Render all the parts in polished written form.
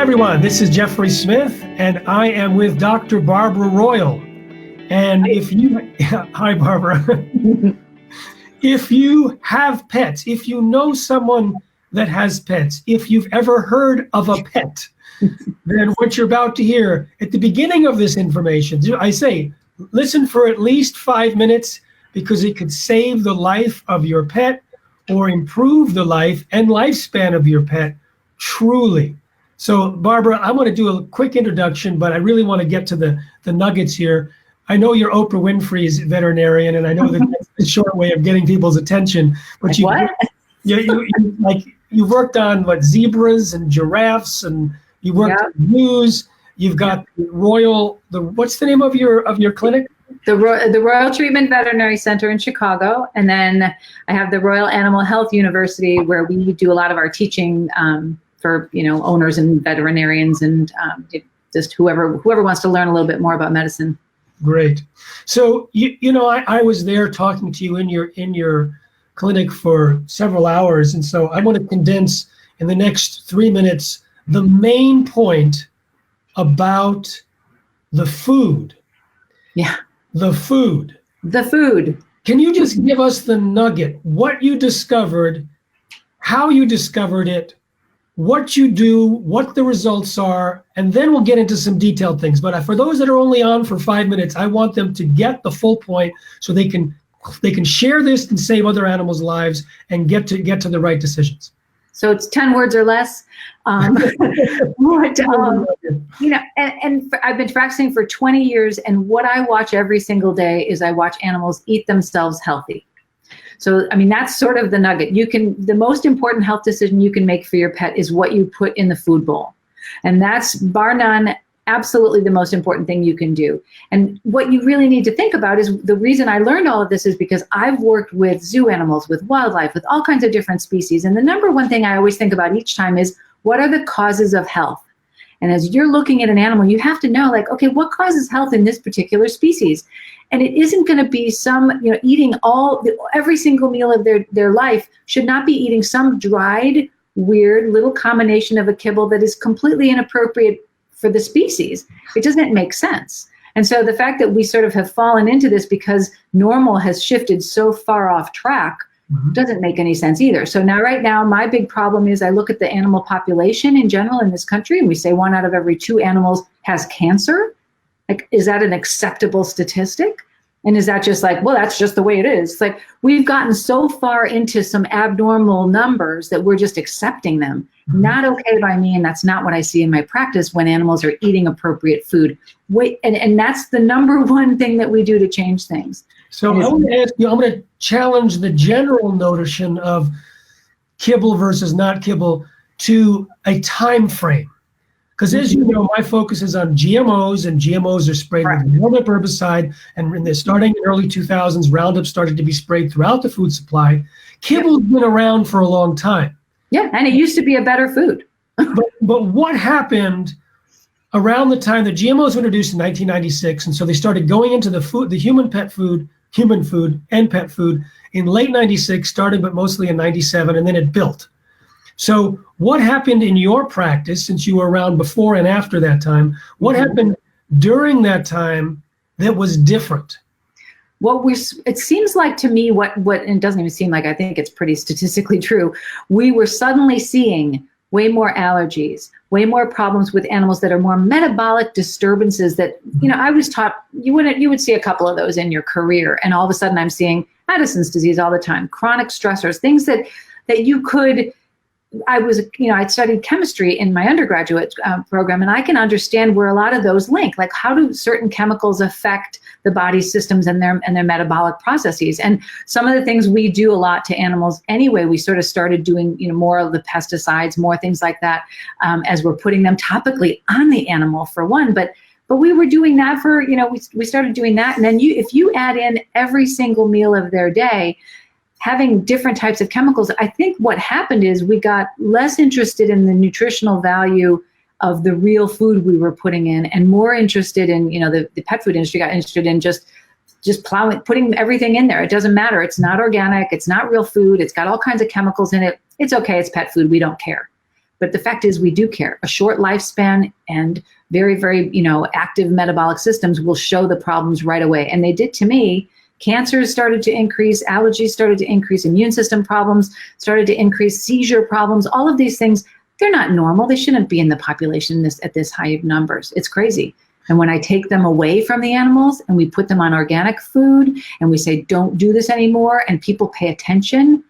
Hi everyone, this is Jeffrey Smith and I am with Dr. Barbara Royal. And hi Barbara, if you have pets, if you know someone that has pets, if you've ever heard of a pet, then what you're about to hear at the beginning of this information, I say, listen for at least 5 minutes because it could save the life of your pet or improve the life and lifespan of your pet, truly. So Barbara, I'm going to do a quick introduction, but I really want to get to the nuggets here. I know you're Oprah Winfrey's veterinarian, and I know that that's the short way of getting people's attention. But you worked on zebras and giraffes, and you worked on zoos. You've got what's the name of your clinic? The Royal Treatment Veterinary Center in Chicago, and then I have the Royal Animal Health University, where we do a lot of our teaching for owners and veterinarians and just whoever wants to learn a little bit more about medicine. Great. So I was there talking to you in your clinic for several hours, and so I want to condense in the next 3 minutes the main point about the food. Yeah. The food. Can you just give us the nugget, what you discovered, how you discovered it, what you do, what the results are, and then we'll get into some detailed things. But for those that are only on for 5 minutes, I want them to get the full point so they can share this and save other animals' lives and get to the right decisions. So it's 10 words or less. And I've been practicing for 20 years, and what I watch every single day is I watch animals eat themselves healthy. So, that's sort of the nugget. The most important health decision you can make for your pet is what you put in the food bowl. And that's, bar none, absolutely the most important thing you can do. And what you really need to think about is, the reason I learned all of this is because I've worked with zoo animals, with wildlife, with all kinds of different species. And the number one thing I always think about each time is, what are the causes of health? And as you're looking at an animal, you have to know, okay, what causes health in this particular species? And it isn't going to be eating every single meal of their life should not be eating some dried, weird little combination of a kibble that is completely inappropriate for the species. It doesn't make sense. And so the fact that we sort of have fallen into this because normal has shifted so far off track doesn't make any sense either. So right now, my big problem is I look at the animal population in general in this country, and we say 1 out of every 2 animals has cancer. Is that an acceptable statistic? And is that just that's just the way it is? It's we've gotten so far into some abnormal numbers that we're just accepting them. Not okay by me, and that's not what I see in my practice when animals are eating appropriate food. And that's the number one thing that we do to change things. So I want to ask you, I'm going to challenge the general notion of kibble versus not kibble to a time frame. Because as you know, my focus is on GMOs, and GMOs are sprayed with Roundup herbicide, and they're starting in early 2000s, Roundup started to be sprayed throughout the food supply. Kibble's been around for a long time. Yeah, and it used to be a better food. but what happened around the time the GMOs were introduced in 1996, and so they started going into the human food and pet food in late 96, starting but mostly in 97, and then it built. So what happened in your practice, since you were around before and after that time, what happened during that time that was different? It seems like to me, it doesn't even seem like, I think it's pretty statistically true. We were suddenly seeing way more allergies, way more problems with animals that are more metabolic disturbances that, I was taught you would see a couple of those in your career. And all of a sudden I'm seeing Addison's disease all the time, chronic stressors, things that you could, I'd studied chemistry in my undergraduate program, and I can understand where a lot of those link, how do certain chemicals affect the body's systems and their metabolic processes. And some of the things we do a lot to animals anyway, we sort of started doing, more of the pesticides, more things like that, as we're putting them topically on the animal for one. But we were doing that for, we started doing that. And then if you add in every single meal of their day, having different types of chemicals, I think what happened is we got less interested in the nutritional value of the real food we were putting in, and more interested in, the pet food industry got interested in just putting everything in there. It doesn't matter. It's not organic. It's not real food. It's got all kinds of chemicals in it. It's okay. It's pet food. We don't care. But the fact is we do care. A short lifespan and very, very, active metabolic systems will show the problems right away. And they did to me. Cancers started to increase, allergies started to increase, immune system problems started to increase, seizure problems, all of these things, they're not normal. They shouldn't be in the population at this high of numbers. It's crazy. And when I take them away from the animals and we put them on organic food and we say, don't do this anymore, and people pay attention,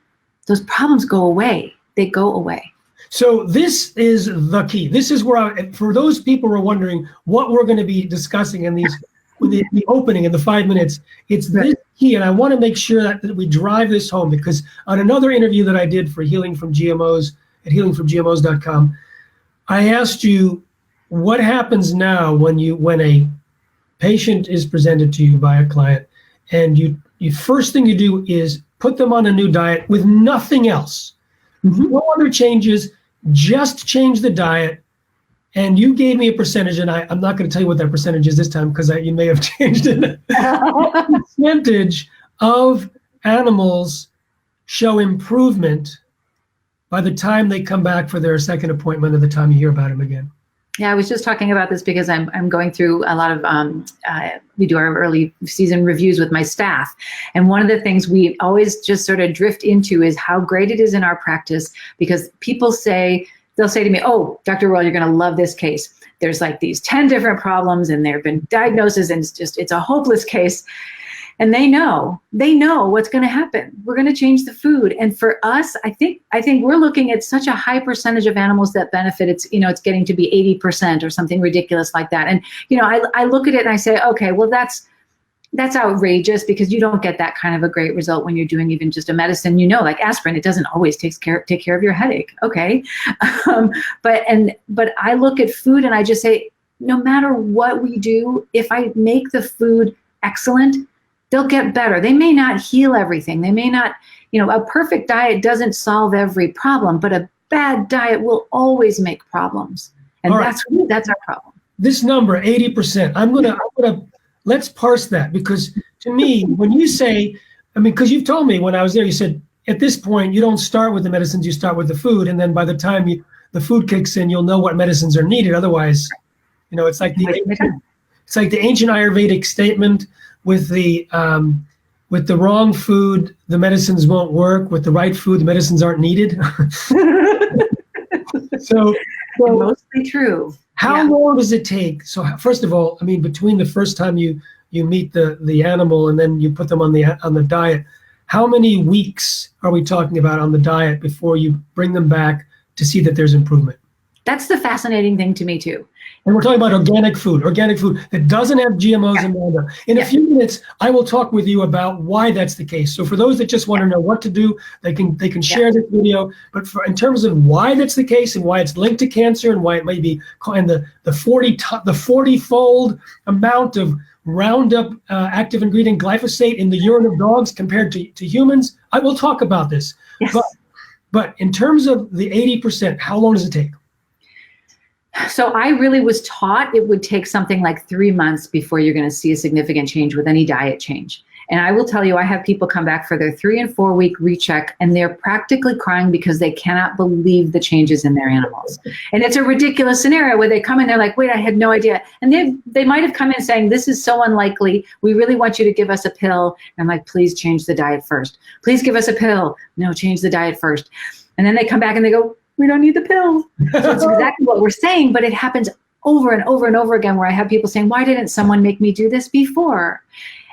those problems go away. They go away. So this is the key. This is where, for those people who are wondering what we're going to be discussing in these, the opening in the 5 minutes, it's this key. And I want to make sure that we drive this home, because on another interview that I did for Healing from GMOs at healingfromgmos.com, I asked you, what happens now when a patient is presented to you by a client, and you first thing you do is put them on a new diet with nothing else, no other changes, just change the diet. And you gave me a percentage, and I'm not going to tell you what that percentage is this time, because you may have changed it. What percentage of animals show improvement by the time they come back for their second appointment, or the time you hear about them again? Yeah, I was just talking about this because I'm going through a lot of, we do our early season reviews with my staff. And one of the things we always just sort of drift into is how great it is in our practice, because people they'll say to me, oh, Dr. Royal, you're going to love this case. There's like these 10 different problems and there have been diagnoses, and it's a hopeless case. And they know what's going to happen. We're going to change the food. And for us, I think we're looking at such a high percentage of animals that benefit. It's getting to be 80% or something ridiculous like that. And, I look at it and I say, okay, well, that's outrageous, because you don't get that kind of a great result when you're doing even just a medicine, like aspirin. It doesn't always take care of your headache. Okay. But I look at food and I just say, no matter what we do, if I make the food excellent, they'll get better. They may not heal everything. They may not, a perfect diet doesn't solve every problem, but a bad diet will always make problems. And that's our problem. This number, 80%, I'm gonna let's parse that, because to me, when you say, because you've told me when I was there, you said at this point, you don't start with the medicines, you start with the food. And then by the time the food kicks in, you'll know what medicines are needed. Otherwise, it's like the ancient Ayurvedic statement, with the wrong food, the medicines won't work. With the right food, the medicines aren't needed. So mostly true. How long does it take? So first of all, between the first time you meet the animal and then you put them on the diet, how many weeks are we talking about on the diet before you bring them back to see that there's improvement? That's the fascinating thing to me too. And we're talking about organic food that doesn't have GMOs in there. In a few minutes, I will talk with you about why that's the case. So for those that just want to know what to do, they can share this video. But in terms of why that's the case and why it's linked to cancer and why it may be, and the 40-fold amount of Roundup active ingredient glyphosate in the urine of dogs compared to humans, I will talk about this. Yes. But in terms of the 80%, how long does it take? So I really was taught it would take something like 3 months before you're going to see a significant change with any diet change. And I will tell you, I have people come back for their 3 and 4 week recheck, and they're practically crying because they cannot believe the changes in their animals. And it's a ridiculous scenario where they come in, they're like, wait, I had no idea. And they might have come in saying, this is so unlikely. We really want you to give us a pill. And I'm like, please change the diet first. Please give us a pill. No, change the diet first. And then they come back and they go, we don't need the pill. So that's exactly what we're saying, but it happens over and over and over again, where I have people saying, why didn't someone make me do this before?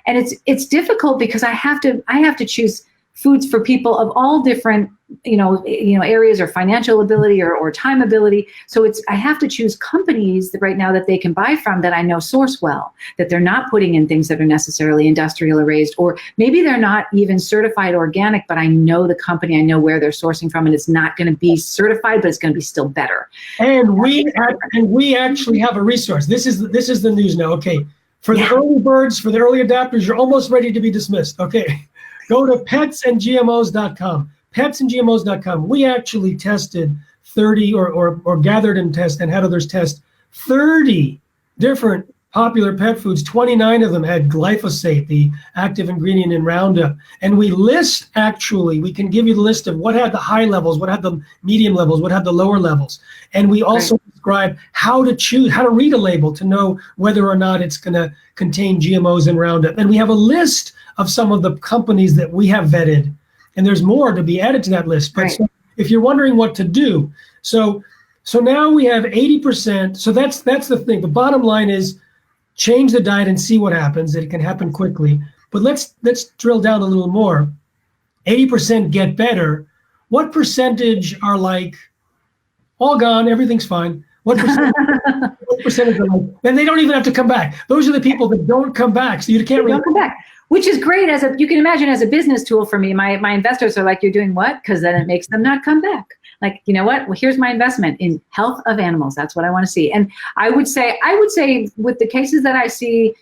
And it's difficult because I have to choose foods for people of all different, areas, or financial ability or time ability. So I have to choose companies right now that they can buy from that I know source well, that they're not putting in things that are necessarily industrial raised, or maybe they're not even certified organic, but I know the company, I know where they're sourcing from, and it's not going to be certified, but it's going to be still better. And we actually have a resource. This is the news now. Okay. For the early birds, for the early adopters, you're almost ready to be dismissed. Okay. Go to petsandgmos.com. Petsandgmos.com. We actually tested 30 or gathered and had others test 30 different popular pet foods, 29 of them had glyphosate, the active ingredient in Roundup. And we list, actually, we can give you the list of what had the high levels, what had the medium levels, what had the lower levels. And we also describe how to choose, how to read a label to know whether or not it's going to contain GMOs and Roundup. And we have a list of some of the companies that we have vetted. And there's more to be added to that list. But so if you're wondering what to do, so now we have 80%. So that's the thing. The bottom line is change the diet and see what happens. It can happen quickly. But let's drill down a little more. 80% get better. What percentage are like all gone? Everything's fine. What percentage are like? And they don't even have to come back. Those are the people that don't come back. So you can't really come back. Which is great you can imagine as a business tool for me. My investors are like, you're doing what? Because then it makes them not come back. Like, you know what? Well, here's my investment in health of animals. That's what I want to see. And I would say with the cases that I see,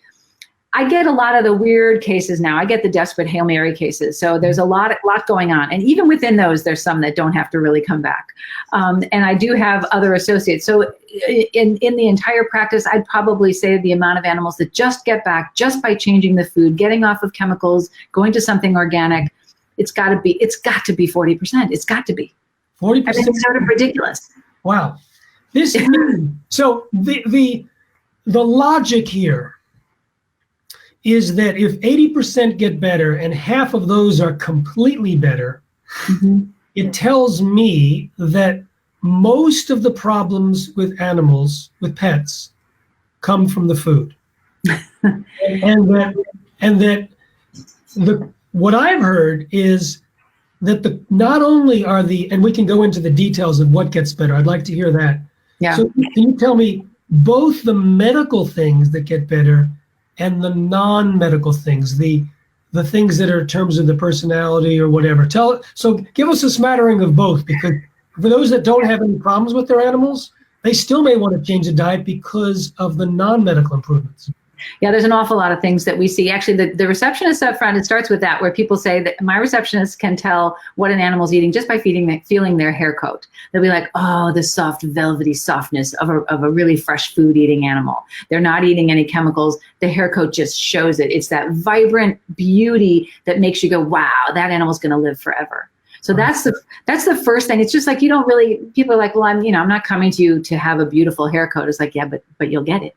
I get a lot of the weird cases now. I get the desperate Hail Mary cases. So there's a lot going on. And even within those, there's some that don't have to really come back. And I do have other associates. So in the entire practice, I'd probably say the amount of animals that just get back just by changing the food, getting off of chemicals, going to something organic, it's got to be 40%. It's got to be. 40%. I mean, it's sort of ridiculous. Wow. So the logic here is that if 80% get better and half of those are completely better, it tells me that most of the problems with animals, with pets, come from the food. and that what I've heard is that not only are and we can go into the details of what gets better. I'd like to hear that. Yeah. So can you tell me both the medical things that get better and the non-medical things, the things that are in terms of the personality or whatever? So give us a smattering of both, because for those that don't have any problems with their animals, they still may want to change the diet because of the non-medical improvements. Yeah, there's an awful lot of things that we see. Actually, the receptionist up front, it starts with that, where people say that my receptionist can tell what an animal's eating just by feeling their hair coat. They'll be like, oh, the soft, velvety softness of a really fresh food-eating animal. They're not eating any chemicals. The hair coat just shows it. It's that vibrant beauty that makes you go, wow, that animal's going to live forever. So that's the first thing. It's just like, people are like, well, I'm not coming to you to have a beautiful hair coat. It's like, yeah, but you'll get it.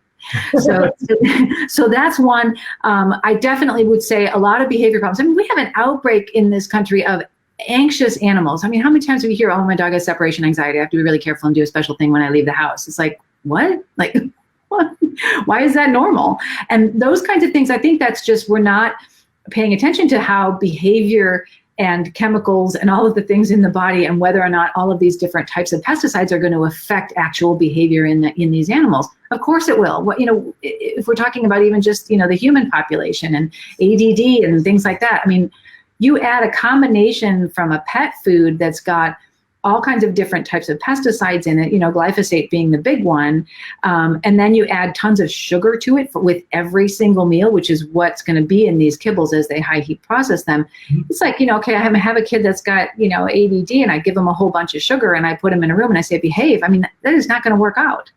So that's one. I definitely would say a lot of behavior problems. I mean, we have an outbreak in this country of anxious animals. I mean, how many times do we hear, oh, my dog has separation anxiety. I have to be really careful and do a special thing when I leave the house. It's like, what? Like, what? Why is that normal? And those kinds of things, I think that's just, we're not paying attention to how behavior and chemicals and all of the things in the body and whether or not all of these different types of pesticides are going to affect actual behavior in these animals. Of course it will. If we're talking about even just, the human population and ADD and things like that, I mean, you add a combination from a pet food that's got all kinds of different types of pesticides in it, glyphosate being the big one. And then you add tons of sugar to it with every single meal, which is what's going to be in these kibbles as they high heat process them. It's like, okay, I have a kid that's got, ADD, and I give them a whole bunch of sugar and I put them in a room and I say, behave. I mean, that is not going to work out.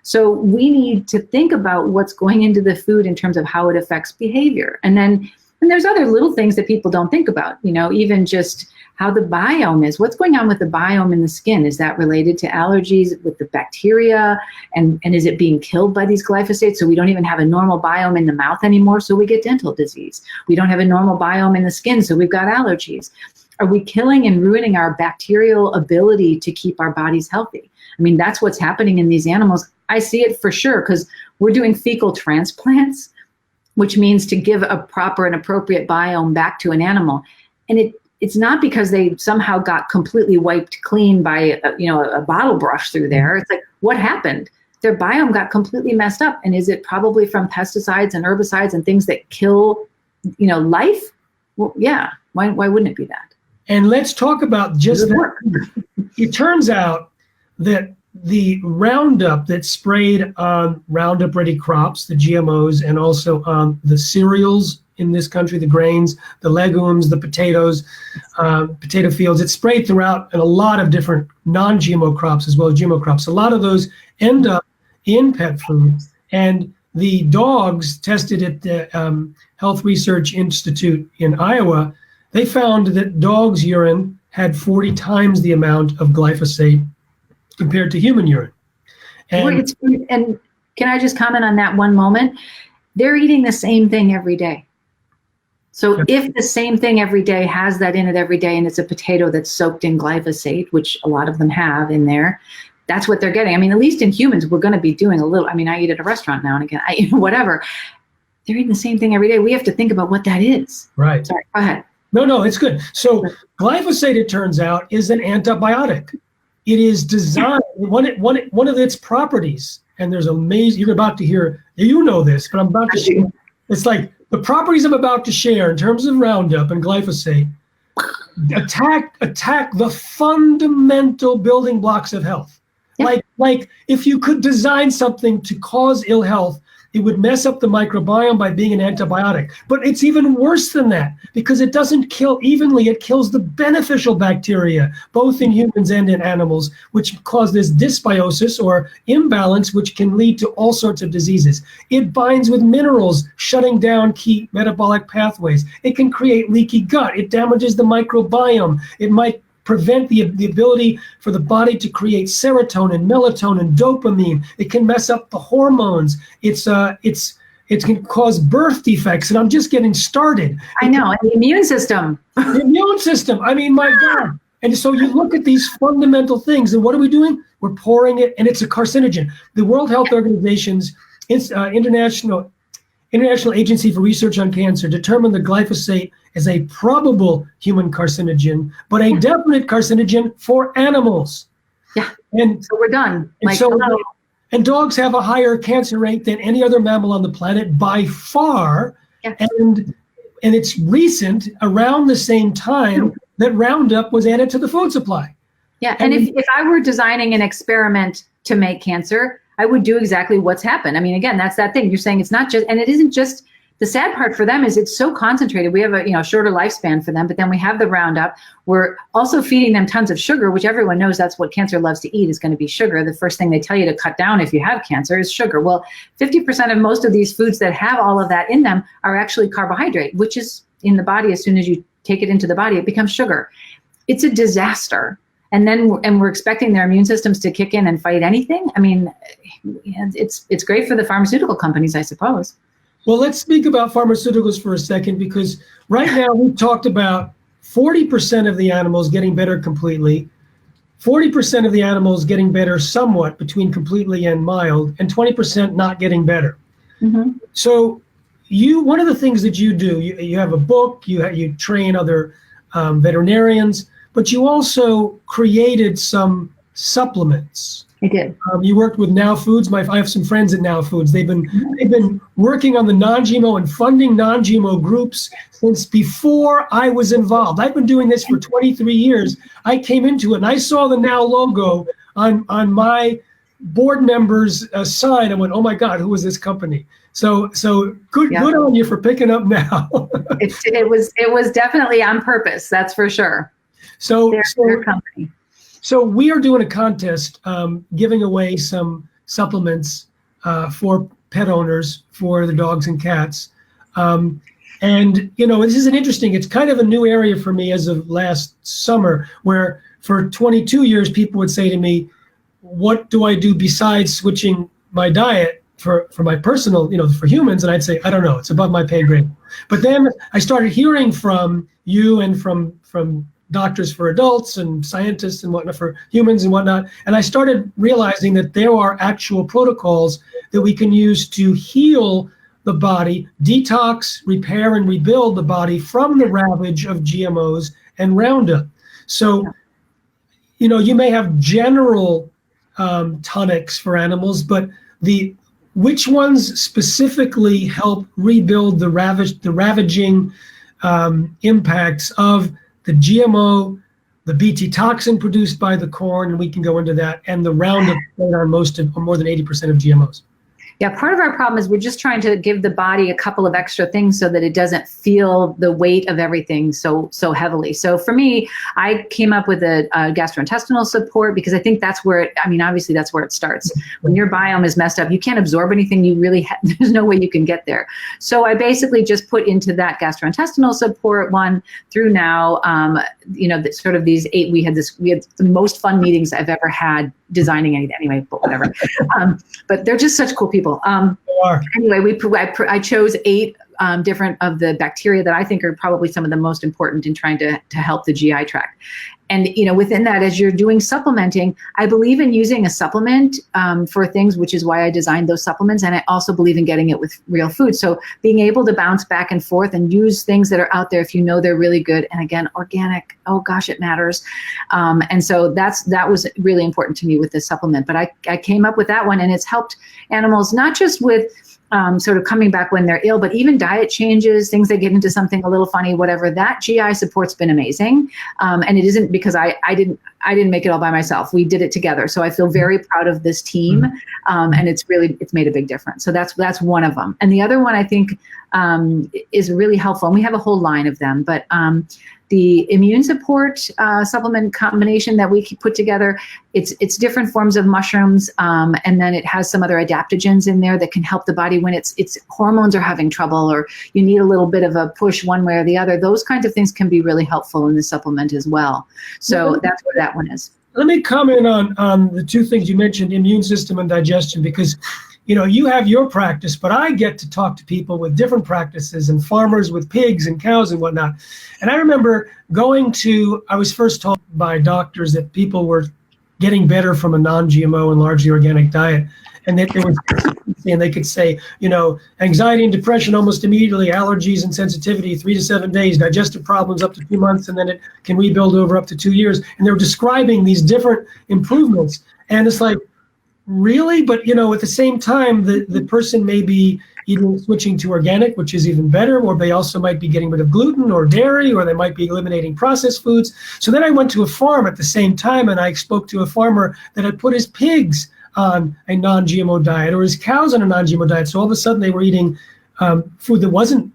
So we need to think about what's going into the food in terms of how it affects behavior. And there's other little things that people don't think about, even just how the biome is. What's going on with the biome in the skin? Is that related to allergies with the bacteria? And is it being killed by these glyphosates? So we don't even have a normal biome in the mouth anymore, so we get dental disease. We don't have a normal biome in the skin, so we've got allergies. Are we killing and ruining our bacterial ability to keep our bodies healthy? I mean, that's what's happening in these animals. I see it for sure, because we're doing fecal transplants, which means to give a proper and appropriate biome back to an animal. And it's not because they somehow got completely wiped clean by a bottle brush through there. It's like, what happened? Their biome got completely messed up. And is it probably from pesticides and herbicides and things that kill, life? Well, yeah. Why wouldn't it be that? And let's talk about just that. It turns out that the Roundup that's sprayed on Roundup Ready crops, the GMOs, and also on the cereals in this country, the grains, the legumes, the potatoes, potato fields, it's sprayed throughout in a lot of different non-GMO crops as well as GMO crops. A lot of those end up in pet food, and the dogs tested at the Health Research Institute in Iowa, they found that dogs' urine had 40 times the amount of glyphosate compared to human urine. And can I just comment on that one moment? They're eating the same thing every day. So if the same thing every day has that in it every day, and it's a potato that's soaked in glyphosate, which a lot of them have in there, that's what they're getting. I mean, at least in humans, we're going to be doing a little, I mean, I eat at a restaurant now and again, whatever. They're eating the same thing every day. We have to think about what that is. Right. Sorry, go ahead. No, it's good. So glyphosate, it turns out, is an antibiotic. It is designed, one of its properties, and there's amazing, you're about to hear, you know this, but I'm about to share. It's like the properties I'm about to share in terms of Roundup and glyphosate attack the fundamental building blocks of health. Yeah. Like if you could design something to cause ill health, it would mess up the microbiome by being an antibiotic. But it's even worse than that, because it doesn't kill evenly. It kills the beneficial bacteria, both in humans and in animals, which cause this dysbiosis or imbalance, which can lead to all sorts of diseases. It binds with minerals, shutting down key metabolic pathways. It can create leaky gut. It damages the microbiome. It might prevent the ability for the body to create serotonin, melatonin, dopamine. It can mess up the hormones. It can cause birth defects, and I'm just getting started. I know, and the immune system. The immune system. I mean, my God. And so you look at these fundamental things, and what are we doing? We're pouring it, and it's a carcinogen. The World Health Organization's International Agency for Research on Cancer determined that glyphosate is a probable human carcinogen, but a definite carcinogen for animals. Yeah. And so we're done. And dogs have a higher cancer rate than any other mammal on the planet by far. Yeah. And it's recent, around the same time that Roundup was added to the food supply. Yeah. And if I were designing an experiment to make cancer, I would do exactly what's happened. I mean, again, that's that thing. You're saying it's not just, and it isn't just, the sad part for them is it's so concentrated. We have a shorter lifespan for them, but then we have the Roundup. We're also feeding them tons of sugar, which everyone knows that's what cancer loves to eat, is going to be sugar. The first thing they tell you to cut down if you have cancer is sugar. Well, 50% of most of these foods that have all of that in them are actually carbohydrate, which is in the body. As soon as you take it into the body, it becomes sugar. It's a disaster. And we're expecting their immune systems to kick in and fight anything. I mean, it's great for the pharmaceutical companies, I suppose. Well, let's speak about pharmaceuticals for a second, because right now we've talked about 40% of the animals getting better completely, 40% of the animals getting better somewhat between completely and mild, and 20% not getting better. Mm-hmm. So one of the things that you do, you have a book, you train other veterinarians, but you also created some supplements. I did. You worked with Now Foods. I have some friends at Now Foods. They've been working on the non-GMO and funding non-GMO groups since before I was involved. I've been doing this for 23 years. I came into it and I saw the Now logo on my board member's sign. I went, "Oh my God, who is this company?" So good on you for picking up Now. It was definitely on purpose. That's for sure. So their company. So we are doing a contest, giving away some supplements for pet owners for the dogs and cats. And, this is it's kind of a new area for me as of last summer, where for 22 years, people would say to me, what do I do besides switching my diet for my personal, for humans? And I'd say, I don't know, it's above my pay grade. But then I started hearing from you and from doctors for adults and scientists and whatnot for humans and whatnot. And I started realizing that there are actual protocols that we can use to heal the body, detox, repair, and rebuild the body from the ravage of GMOs and Roundup. So, you may have general tonics for animals, but which ones specifically help rebuild the ravaging impacts of the GMO, the Bt toxin produced by the corn, and we can go into that, and the Roundup on more than 80% of GMOs. Yeah, part of our problem is we're just trying to give the body a couple of extra things so that it doesn't feel the weight of everything so heavily. So for me, I came up with a gastrointestinal support because I think that's where obviously that's where it starts. When your biome is messed up, you can't absorb anything. You really there's no way you can get there. So I basically just put into that gastrointestinal support one through now. Sort of these 8. We had the most fun meetings I've ever had designing anything. Anyway, but whatever. But they're just such cool people. Anyway, I chose 8 different of the bacteria that I think are probably some of the most important in trying to help the GI tract. And, within that, as you're doing supplementing, I believe in using a supplement for things, which is why I designed those supplements. And I also believe in getting it with real food. So being able to bounce back and forth and use things that are out there if you know they're really good. And again, organic, oh gosh, it matters. And so that was really important to me with this supplement. But I came up with that one, and it's helped animals not just with sort of coming back when they're ill, but even diet changes, things that get into something a little funny, whatever. That GI support's been amazing, and it isn't because I didn't make it all by myself. We did it together, so I feel very proud of this team, and it's made a big difference. So that's one of them, and the other one I think is really helpful. And we have a whole line of them, but the immune support supplement combination that we put together, it's different forms of mushrooms, and then it has some other adaptogens in there that can help the body when its hormones are having trouble, or you need a little bit of a push one way or the other. Those kinds of things can be really helpful in the supplement as well. So that's what that one is. Let me comment on the 2 things you mentioned, immune system and digestion, because you have your practice, but I get to talk to people with different practices and farmers with pigs and cows and whatnot. And I remember I was first told by doctors that people were getting better from a non-GMO and largely organic diet. And that there was, and they could say, anxiety and depression almost immediately, allergies and sensitivity 3 to 7 days, digestive problems up to 2 months, and then it can rebuild over up to 2 years. And they were describing these different improvements. And it's like, really? But, at the same time, the person may be either switching to organic, which is even better, or they also might be getting rid of gluten or dairy, or they might be eliminating processed foods. So then I went to a farm at the same time, and I spoke to a farmer that had put his pigs on a non-GMO diet or his cows on a non-GMO diet. So all of a sudden they were eating food that wasn't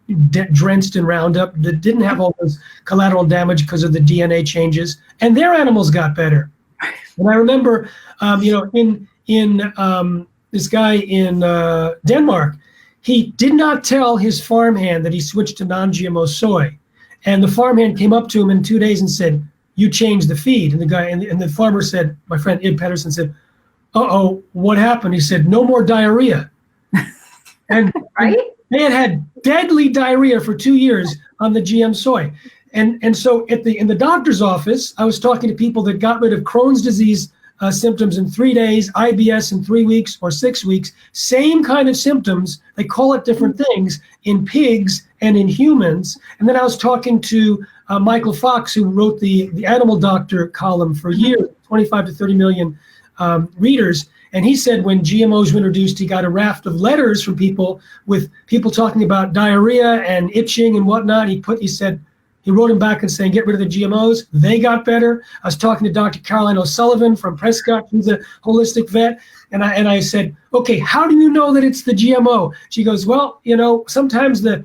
drenched in Roundup, that didn't have all those collateral damage because of the DNA changes, and their animals got better. And I remember, this guy in Denmark, he did not tell his farmhand that he switched to non-GMO soy. And the farmhand came up to him in 2 days and said, "You changed the feed." And the guy and the farmer said, my friend Ib Pedersen said, "Uh-oh, what happened?" He said, "No more diarrhea." And right? They had deadly diarrhea for 2 years on the GM soy. And so in the doctor's office, I was talking to people that got rid of Crohn's disease symptoms in 3 days, IBS in 3 weeks or 6 weeks, same kind of symptoms. They call it different things in pigs and in humans. And then I was talking to Michael Fox, who wrote the Animal Doctor column for years, 25 to 30 million readers. And he said when GMOs were introduced, he got a raft of letters from people with people talking about diarrhea and itching and whatnot. He wrote him back and saying, get rid of the GMOs. They got better. I was talking to Dr. Caroline O'Sullivan from Prescott. She's a holistic vet. And I said, okay, how do you know that it's the GMO? She goes, well, sometimes the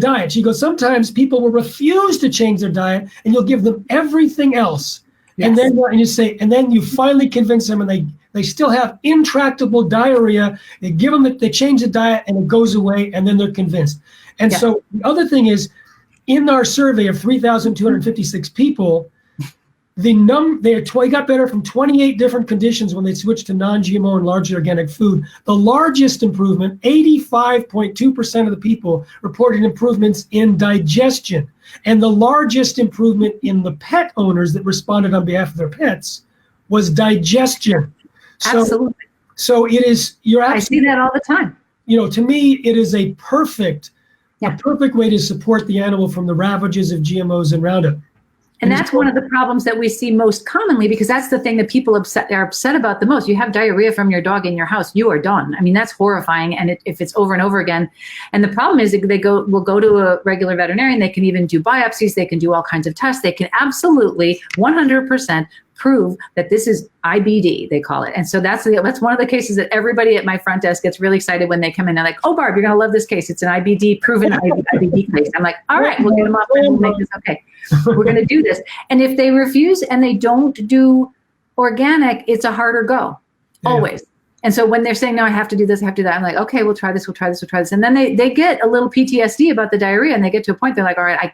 diet. She goes, sometimes people will refuse to change their diet and you'll give them everything else. Yes. And then you finally convince them and they still have intractable diarrhea. They change the diet and it goes away and then they're convinced. And so the other thing is, in our survey of 3,256 people, they got better from 28 different conditions when they switched to non-GMO and largely organic food. The largest improvement, 85.2% of the people reported improvements in digestion. And the largest improvement in the pet owners that responded on behalf of their pets was digestion. Absolutely. So it is, I see that all the time. To me, it is a perfect way to support the animal from the ravages of GMOs and Roundup. And that's one of the problems that we see most commonly, because that's the thing that people are upset about the most. You have diarrhea from your dog in your house, you are done. I mean, that's horrifying. And if it's over and over again, and the problem is that will go to a regular veterinarian. They can even do biopsies. They can do all kinds of tests. They can absolutely 100% prove that this is IBD, they call it. And so that's one of the cases that everybody at my front desk gets really excited when they come in. They're like, oh, Barb, you're going to love this case. It's an IBD, proven IBD case. I'm like, all right, we'll get them off and we'll make this okay. We're going to do this. And if they refuse and they don't do organic, it's a harder go, always. And so when they're saying, no, I have to do this, I have to do that, I'm like, okay, we'll try this. And then they get a little PTSD about the diarrhea, and they get to a point, they're like, all right,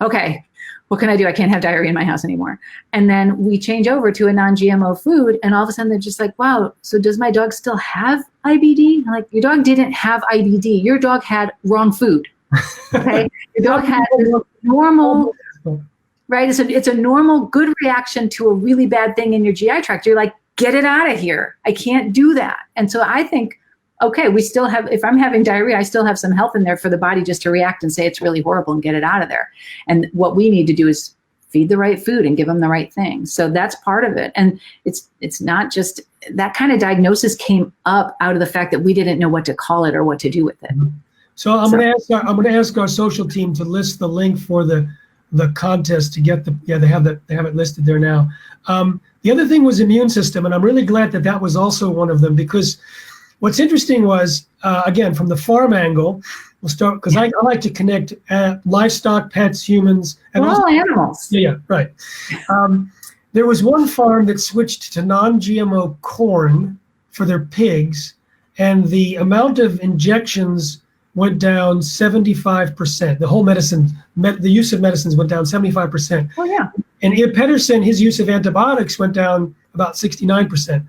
okay, what can I do? I can't have diarrhea in my house anymore. And then we change over to a non-GMO food, and all of a sudden they're just like, wow, so does my dog still have IBD? I'm like, your dog didn't have IBD. Your dog had wrong food. Okay? Your dog had normal, right? It's a normal, good reaction to a really bad thing in your GI tract. You're like, get it out of here. I can't do that. And so I think, okay, we still have, if I'm having diarrhea, I still have some health in there for the body just to react and say it's really horrible and get it out of there. And what we need to do is feed the right food and give them the right thing. So that's part of it. And it's not just, that kind of diagnosis came up out of the fact that we didn't know what to call it or what to do with it. So I'm going to ask our social team to list the link for the contest to get they have it listed there now. The other thing was immune system, and I'm really glad that was also one of them, because what's interesting was, again, from the farm angle, we'll start, because I like to connect livestock, pets, humans. And all animals. Yeah, right. There was one farm that switched to non-GMO corn for their pigs, and the amount of injections went down 75%. The whole the use of medicines went down 75%. Oh, yeah. And Pedersen, his use of antibiotics went down about 69%.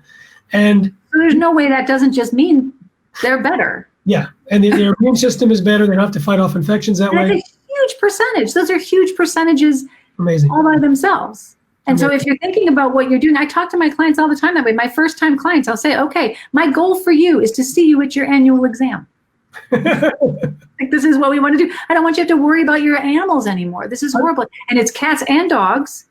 And so there's no way that doesn't just mean they're better. Yeah, and their immune system is better. They don't have to fight off infections that way. That's a huge percentage. Those are huge percentages. Amazing. All by themselves. And so if you're thinking about what you're doing, I talk to my clients all the time that way. My first time clients, I'll say, okay, my goal for you is to see you at your annual exam. Like, this is what we want to do. I don't want you to have to worry about your animals anymore. This is horrible. And it's cats and dogs.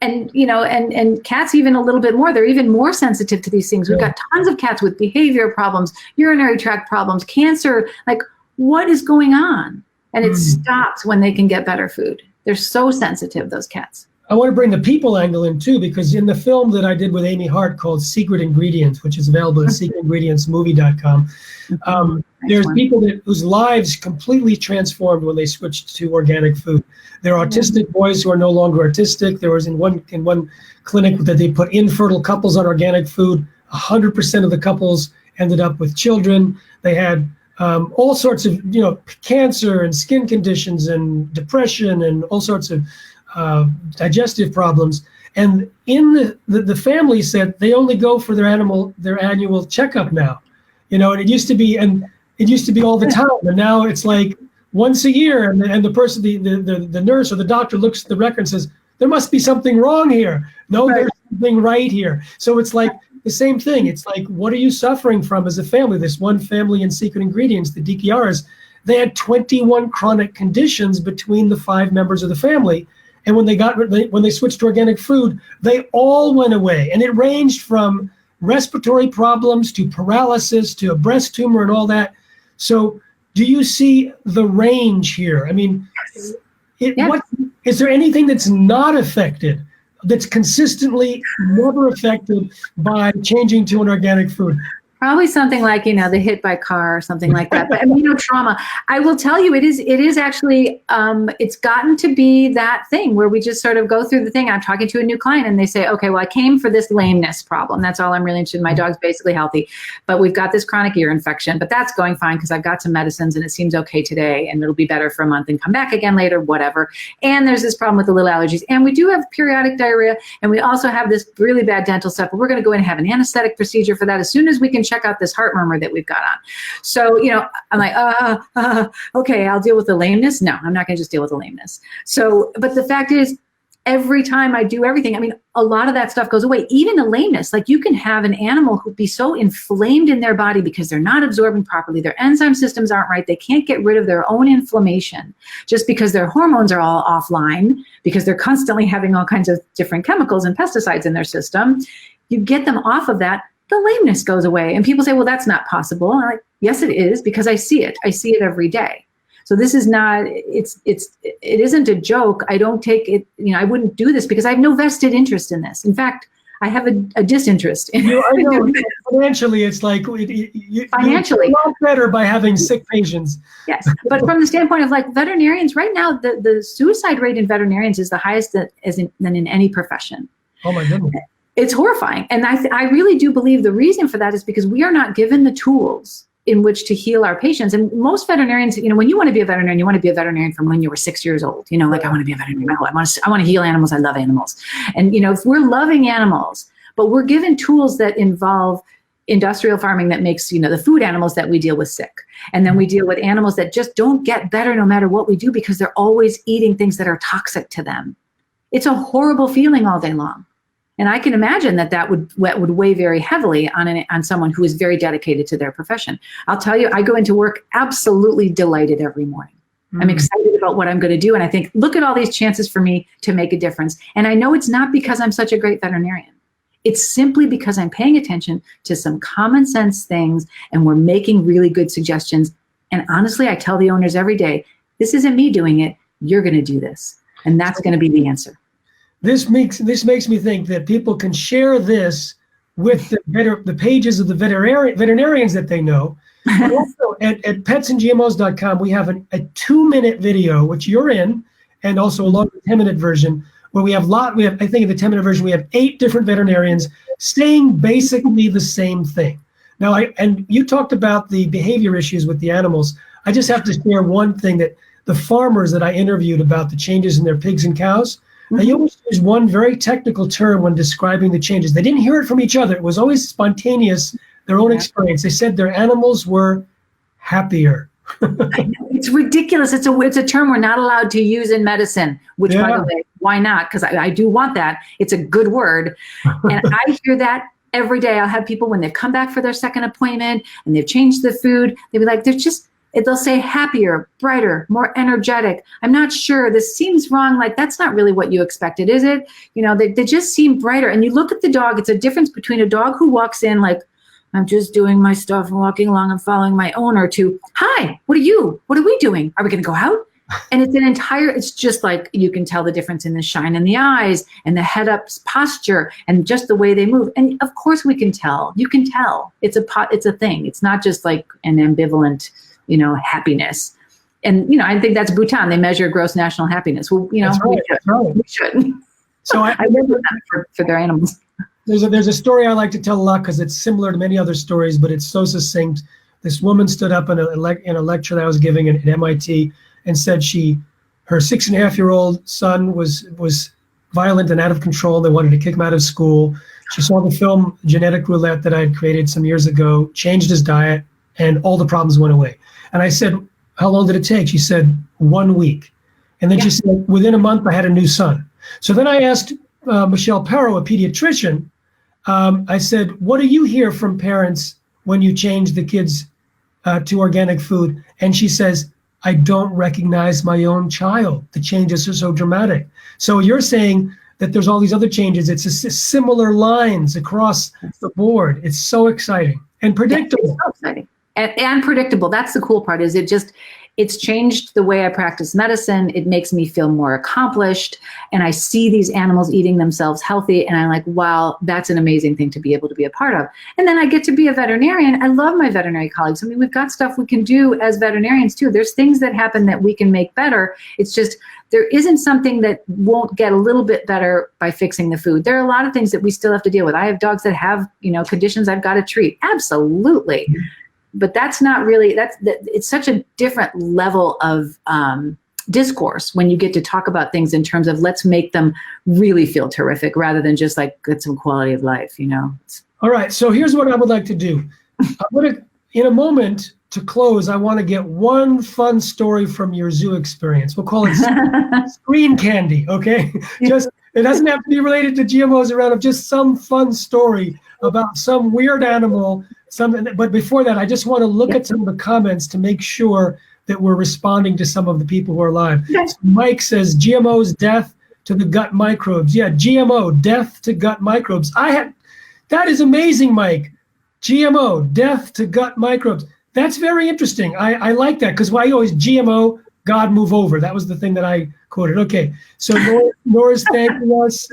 And, and cats even a little bit more. They're even more sensitive to these things. We've got tons of cats with behavior problems, urinary tract problems, cancer. Like, what is going on? And it stops when they can get better food. They're so sensitive, those cats. I want to bring the people angle in too, because in the film that I did with Amy Hart called Secret Ingredients, which is available at secretingredientsmovie.com, there's people whose lives completely transformed when they switched to organic food. There are autistic boys who are no longer autistic. There was in one clinic that they put infertile couples on organic food. 100% of the couples ended up with children. They had all sorts of cancer and skin conditions and depression and all sorts of digestive problems. And in the family said they only go for their annual checkup now, and it used to be all the time, and now it's like once a year, and the person, the nurse or the doctor looks at the record and says, there must be something wrong here. No, right. There's something right here. So it's like the same thing. It's like, what are you suffering from as a family? This one family in Secret Ingredients, the DKRs, they had 21 chronic conditions between the 5 members of the family. And when they switched to organic food, they all went away. And it ranged from respiratory problems to paralysis to a breast tumor and all that. So do you see the range here? I mean, what is there anything that's not affected, that's consistently never affected by changing to an organic food? Probably something like, the hit by car or something like that. But trauma. I will tell you, it is actually, it's gotten to be that thing where we just sort of go through the thing. I'm talking to a new client and they say, okay, well, I came for this lameness problem. That's all I'm really interested in. My dog's basically healthy, but we've got this chronic ear infection, but that's going fine because I've got some medicines and it seems okay today and it'll be better for a month and come back again later, whatever. And there's this problem with the little allergies. And we do have periodic diarrhea. And we also have this really bad dental stuff, but we're going to go in and have an anesthetic procedure for that as soon as we can check out this heart murmur that we've got on. So, I'm like, okay, I'll deal with the lameness. No, I'm not going to just deal with the lameness. So, but the fact is, every time I do everything, a lot of that stuff goes away. Even the lameness, like you can have an animal who be so inflamed in their body because they're not absorbing properly. Their enzyme systems aren't right. They can't get rid of their own inflammation just because their hormones are all offline because they're constantly having all kinds of different chemicals and pesticides in their system. You get them off of that, the lameness goes away. And people say, well, that's not possible. And I'm like, yes, it is, because I see it. I see it every day. So this is not, it isn't a joke. I don't take it, I wouldn't do this because I have no vested interest in this. In fact, I have a disinterest. I know, financially, it's like financially, you're a lot better by having sick patients. Yes, but from the standpoint of like veterinarians, right now, the suicide rate in veterinarians is the highest than in any profession. Oh my goodness. It's horrifying. And I really do believe the reason for that is because we are not given the tools in which to heal our patients. And most veterinarians, when you want to be a veterinarian, you want to be a veterinarian from when you were 6 years old. Like, I want to be a veterinarian. I want to heal animals. I love animals. And, if we're loving animals, but we're given tools that involve industrial farming that makes, the food animals that we deal with sick. And then we deal with animals that just don't get better no matter what we do because they're always eating things that are toxic to them. It's a horrible feeling all day long. And I can imagine that would weigh very heavily on someone who is very dedicated to their profession. I'll tell you, I go into work absolutely delighted every morning. Mm-hmm. I'm excited about what I'm going to do. And I think, look at all these chances for me to make a difference. And I know it's not because I'm such a great veterinarian. It's simply because I'm paying attention to some common sense things and we're making really good suggestions. And honestly, I tell the owners every day, this isn't me doing it. You're going to do this. And that's going to be the answer. This makes me think that people can share this with the pages of the veterinarians that they know. But also at petsandgmos.com, we have a 2-minute video, which you're in, and also a longer 10-minute version, where we have I think in the 10-minute version, we have 8 different veterinarians saying basically the same thing. Now, and you talked about the behavior issues with the animals. I just have to share one thing, that the farmers that I interviewed about the changes in their pigs and cows, they always use one very technical term when describing the changes. They didn't hear it from each other. It was always spontaneous, their own experience. They said their animals were happier. It's ridiculous. It's a term we're not allowed to use in medicine, which, by the way, why not? Because I do want that. It's a good word. And I hear that every day. I'll have people, when they've come back for their second appointment and they've changed the food, they'll be like, they'll say happier, brighter, more energetic. I'm not sure. This seems wrong. Like, that's not really what you expected, is it? They just seem brighter. And you look at the dog, it's a difference between a dog who walks in like, I'm just doing my stuff and walking along and following my owner, to, hi, what are we doing? Are we going to go out? And it's just like, you can tell the difference in the shine in the eyes and the head up posture and just the way they move. And of course we can tell. You can tell. It's a thing. It's not just like an ambivalent happiness. And, I think that's Bhutan. They measure gross national happiness. Well, we should. So I remember that for their animals. There's a story I like to tell a lot because it's similar to many other stories, but it's so succinct. This woman stood up in a lecture that I was giving at MIT and said her 6.5-year-old son was violent and out of control. They wanted to kick him out of school. She saw the film Genetic Roulette that I had created some years ago, changed his diet, and all the problems went away. And I said, how long did it take? She said, 1 week. And then she said, within a month, I had a new son. So then I asked Michelle Perro, a pediatrician, I said, what do you hear from parents when you change the kids to organic food? And she says, I don't recognize my own child. The changes are so dramatic. So you're saying that there's all these other changes. It's similar lines across the board. It's so exciting and predictable. It's so exciting. And predictable. That's the cool part, is it's changed the way I practice medicine. It makes me feel more accomplished. And I see these animals eating themselves healthy. And I'm like, wow, that's an amazing thing to be able to be a part of. And then I get to be a veterinarian. I love my veterinary colleagues. I mean, we've got stuff we can do as veterinarians too. There's things that happen that we can make better. It's just, there isn't something that won't get a little bit better by fixing the food. There are a lot of things that we still have to deal with. I have dogs that have, conditions I've got to treat. Absolutely. But that's not really, it's such a different level of discourse when you get to talk about things in terms of let's make them really feel terrific rather than just like get some quality of life, All right. So here's what I would like to do. In a moment to close, I want to get one fun story from your zoo experience. We'll call it screen candy. Okay. It doesn't have to be related to GMOs around, of just some fun story about some weird animal. But before that, I just want to look at some of the comments to make sure that we're responding to some of the people who are live. So Mike says, GMOs, death to the gut microbes. Yeah, GMO, death to gut microbes. That is amazing, Mike. GMO, death to gut microbes. That's very interesting. I like that because I always GMO, God move over. That was the thing that I quoted. Okay, so Nora's thanking us.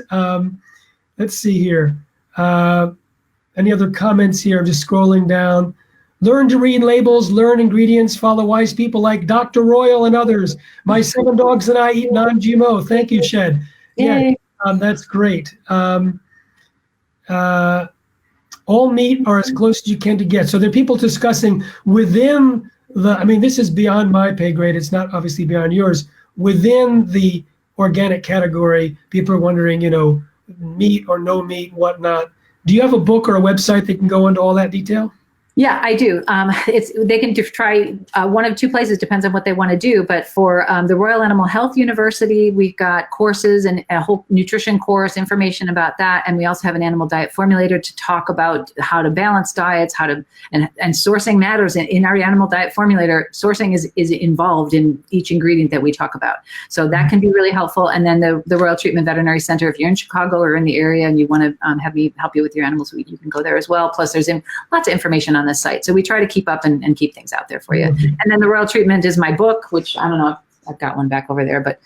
Let's see here. Any other comments here? I'm just scrolling down. Learn to read labels, learn ingredients, follow wise people like Dr. Royal and others. My 7 dogs and I eat non-GMO. Thank you, Shed. Yay. Yeah, that's great. All meat are as close as you can to get. So there are people discussing within this is beyond my pay grade. It's not obviously beyond yours. Within the organic category, people are wondering, meat or no meat, whatnot. Do you have a book or a website that can go into all that detail? Yeah, I do. They can try one of 2 places, depends on what they want to do. But for the Royal Animal Health University, we've got courses and a whole nutrition course, information about that. And we also have an animal diet formulator to talk about how to balance diets, and sourcing matters. In our animal diet formulator, sourcing is involved in each ingredient that we talk about. So that can be really helpful. And then the Royal Treatment Veterinary Center, if you're in Chicago or in the area and you want to have me help you with your animals, you can go there as well. Plus there's lots of information on the site. So we try to keep up and keep things out there for you. And then the Royal Treatment is my book, which I don't know if I've got one back over there, but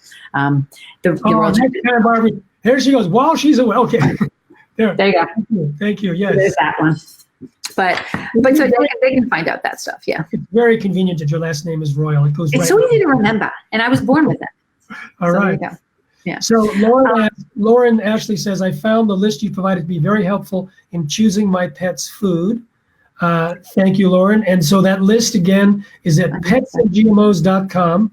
the Royal Treatment. Barbie. There she goes. While she's away. Okay. There you go. Thank you. Yes. There's that one. But so they can find out that stuff. Yeah. It's very convenient that your last name is Royal. It goes. It's so easy to remember, and I was born with it. All right. There you go. Yeah. So Lauren Ashley says, I found the list you provided to be very helpful in choosing my pet's food. Thank you, Lauren. And so that list again is at petsandgmos.com.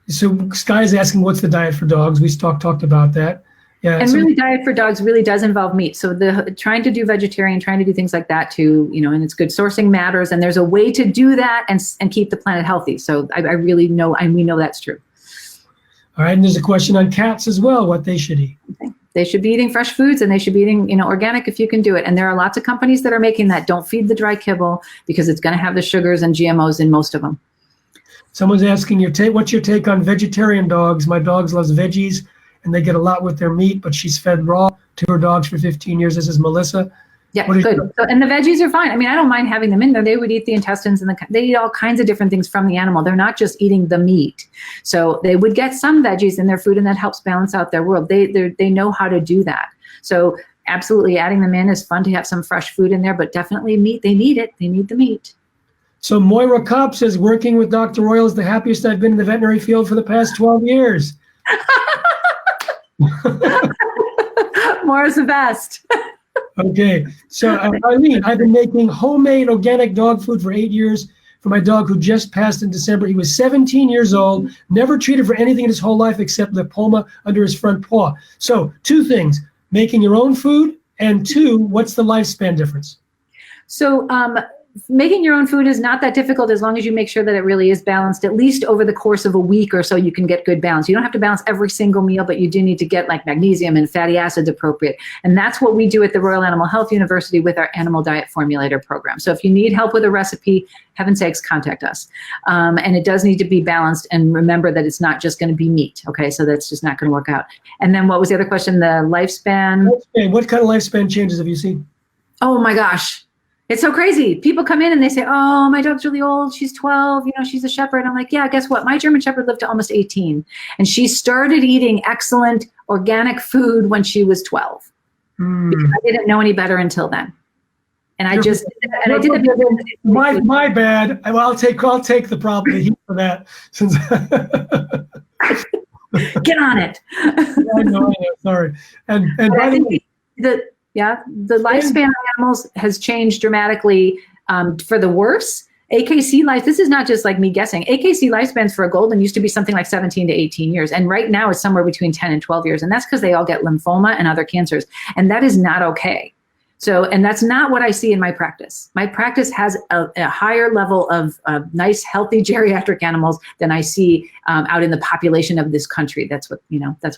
So Sky's asking, what's the diet for dogs? We talked about that. Yeah. And really, diet for dogs really does involve meat. So trying to do vegetarian, trying to do things like that too, and it's good. Sourcing matters, and there's a way to do that and keep the planet healthy. So I really know, and we know that's true. All right, and there's a question on cats as well, what they should eat. Okay. They should be eating fresh foods, and they should be eating, organic if you can do it. And there are lots of companies that are making that. Don't feed the dry kibble because it's going to have the sugars and GMOs in most of them. Someone's asking what's your take on vegetarian dogs? My dog loves veggies, and they get a lot with their meat, but she's fed raw to her dogs for 15 years. This is Melissa. Yeah, good. So, and the veggies are fine. I mean, I don't mind having them in there. They would eat the intestines and they eat all kinds of different things from the animal. They're not just eating the meat. So they would get some veggies in their food, and that helps balance out their world. They know how to do that. So absolutely adding them in is fun to have some fresh food in there, but definitely meat. They need it. They need the meat. So Moira Kopp says, working with Dr. Royal is the happiest I've been in the veterinary field for the past 12 years. Moira's the best. Okay, so Eileen, I've been making homemade organic dog food for 8 years for my dog who just passed in December. He was 17 years old, never treated for anything in his whole life except lipoma under his front paw. So 2 things, making your own food, and 2, what's the lifespan difference? So making your own food is not that difficult as long as you make sure that it really is balanced, at least over the course of a week or so. You can get good balance. You don't have to balance every single meal, but you do need to get like magnesium and fatty acids appropriate. And that's what we do at the Royal Animal Health University with our animal diet formulator program. So if you need help with a recipe, heaven's sakes, contact us. And it does need to be balanced, and remember that it's not just going to be meat. Okay, so that's just not going to work out. And then what was the other question? The lifespan. What kind of lifespan changes have you seen? Oh my gosh. It's so crazy. People come in and they say, oh, my dog's really old. She's 12. She's a shepherd. I'm like, yeah, guess what? My German shepherd lived to almost 18. And she started eating excellent organic food when she was 12. Because I didn't know any better until then. And I did it. My bad. I'll take the problem, the heat for that. Since Get on it. I know. Sorry. And by the way, the lifespan of animals has changed dramatically for the worse. AKC life, this is not just like me guessing. AKC lifespans for a golden used to be something like 17 to 18 years. And right now it's somewhere between 10 and 12 years. And that's because they all get lymphoma and other cancers. And that is not okay. So, and that's not what I see in my practice. My practice has a higher level of nice, healthy geriatric animals than I see out in the population of this country. That's what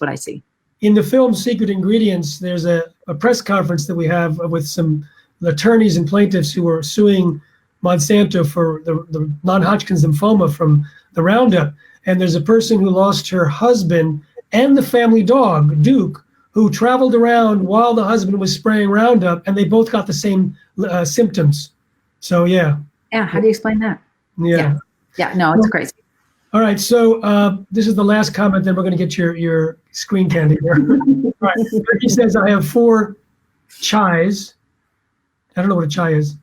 I see. In the film Secret Ingredients, there's a press conference that we have with some attorneys and plaintiffs who are suing Monsanto for the non-Hodgkin's lymphoma from the Roundup. And there's a person who lost her husband and the family dog, Duke, who traveled around while the husband was spraying Roundup, and they both got the same symptoms. So yeah. Yeah. How do you explain that? Yeah. Yeah. No, it's crazy. All right. So this is the last comment. Then we're going to get your screen candy here. All right. He says, I have 4 chais. I don't know what a chai is.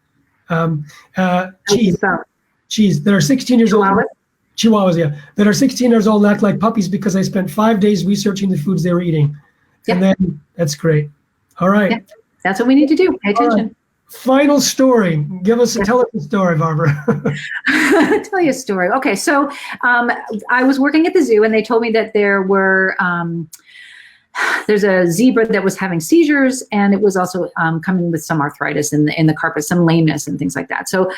Cheese that are 16 years old. Chihuahuas, yeah. That are 16 years old and act like puppies because I spent 5 days researching the foods they were eating. Yeah. And then that's great. All right. Yeah. That's what we need to do. Pay attention. Right. Final story. Tell us a story, Barbara. Tell you a story. Okay, so I was working at the zoo, and they told me that there's a zebra that was having seizures, and it was also coming with some arthritis in the carpet, some lameness and things like that. So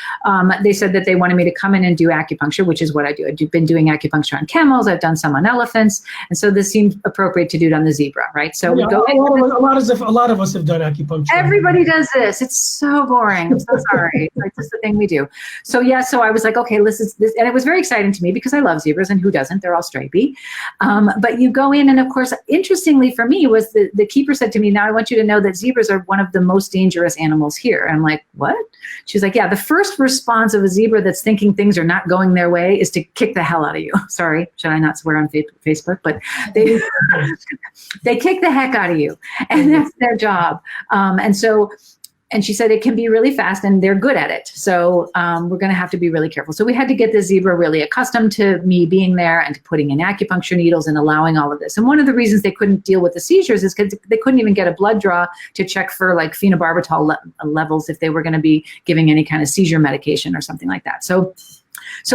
they said that they wanted me to come in and do acupuncture, which is what I do. I've been doing acupuncture on camels. I've done some on elephants, and so this seemed appropriate to do it on the zebra, right? So we go. A lot of us have done acupuncture. Everybody does this. It's so boring. I'm so sorry. It's just the thing we do. So yeah, so I was like, okay, this, and it was very exciting to me because I love zebras, and who doesn't? They're all stripey. But you go in, and of course, interestingly for me was the keeper said to me, now I want you to know that zebras are one of the most dangerous animals here. And I'm like, what? She's like, yeah, the first response of a zebra that's thinking things are not going their way is to kick the hell out of you. Sorry, should I not swear on Facebook? But they kick the heck out of you, and that's their job. And she said it can be really fast, and they're good at it. So we're going to have to be really careful. So we had to get the zebra really accustomed to me being there and to putting in acupuncture needles and allowing all of this. And one of the reasons they couldn't deal with the seizures is because they couldn't even get a blood draw to check for like phenobarbital levels if they were going to be giving any kind of seizure medication or something like that. So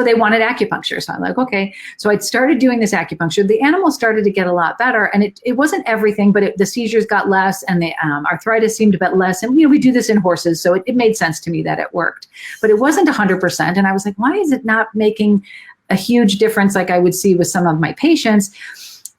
they wanted acupuncture. So I'm like, okay. So I started doing this acupuncture. The animal started to get a lot better, and it wasn't everything, but the seizures got less, and the arthritis seemed a bit less. And we do this in horses, so it made sense to me that it worked, but it wasn't 100%. And I was like, why is it not making a huge difference like I would see with some of my patients?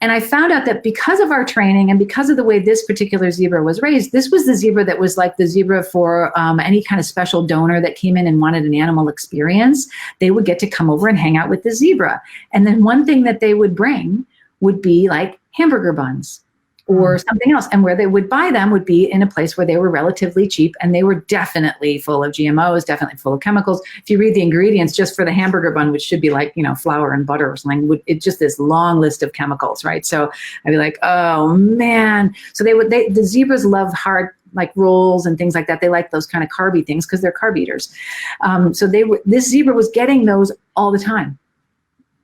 And I found out that because of our training and because of the way this particular zebra was raised, this was the zebra that was like the zebra for any kind of special donor that came in and wanted an animal experience. They would get to come over and hang out with the zebra. And then one thing that they would bring would be like hamburger buns or something else. And where they would buy them would be in a place where they were relatively cheap, and they were definitely full of GMOs, definitely full of chemicals. If you read the ingredients just for the hamburger bun, which should be like, flour and butter or something, it's just this long list of chemicals, right? So I'd be like, oh man. So the zebras love hard, like rolls and things like that. They like those kind of carby things because they're carb eaters. So this zebra was getting those all the time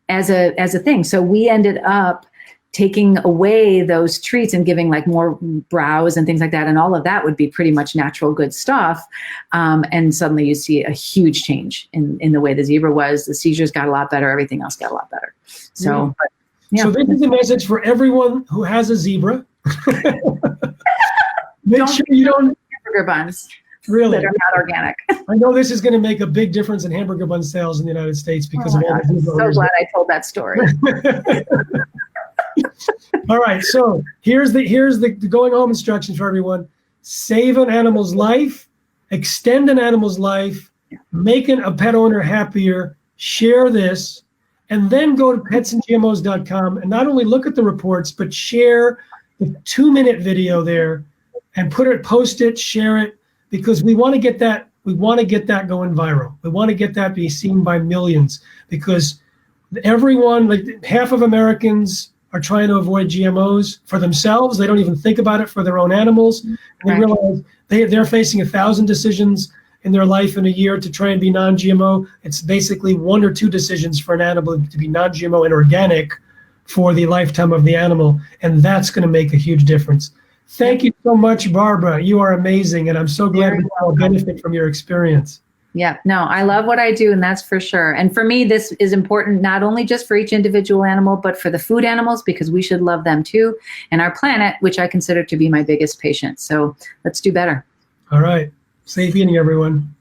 as a thing. So we ended up taking away those treats and giving like more browse and things like that. And all of that would be pretty much natural good stuff. And suddenly you see a huge change in the way the zebra was. The seizures got a lot better. Everything else got a lot better. So, So this is a message for everyone who has a zebra. Make sure you don't hamburger buns. Really? That are not organic. I know this is going to make a big difference in hamburger bun sales in the United States because of all the zebra. I'm so glad I told that story. All right, so here's the going home instructions for everyone. Save an animal's life, extend an animal's life, make a pet owner happier, share this, and then go to petsandgmos.com and not only look at the reports, but share the 2-minute video there and post it, share it, because we want to get that going viral. We want to get that be seen by millions, because everyone, like half of Americans, are trying to avoid GMOs for themselves. They don't even think about it for their own animals. And they realize they're facing 1,000 decisions in their life in a year to try and be non-GMO. It's basically 1 or 2 decisions for an animal to be non-GMO and organic for the lifetime of the animal. And that's going to make a huge difference. Thank you so much, Barbara. You are amazing. And I'm so glad we all benefit from your experience. Yeah, no, I love what I do, and that's for sure. And for me, this is important not only just for each individual animal, but for the food animals, because we should love them too, and our planet, which I consider to be my biggest patient. So let's do better. All right. Safe eating, everyone.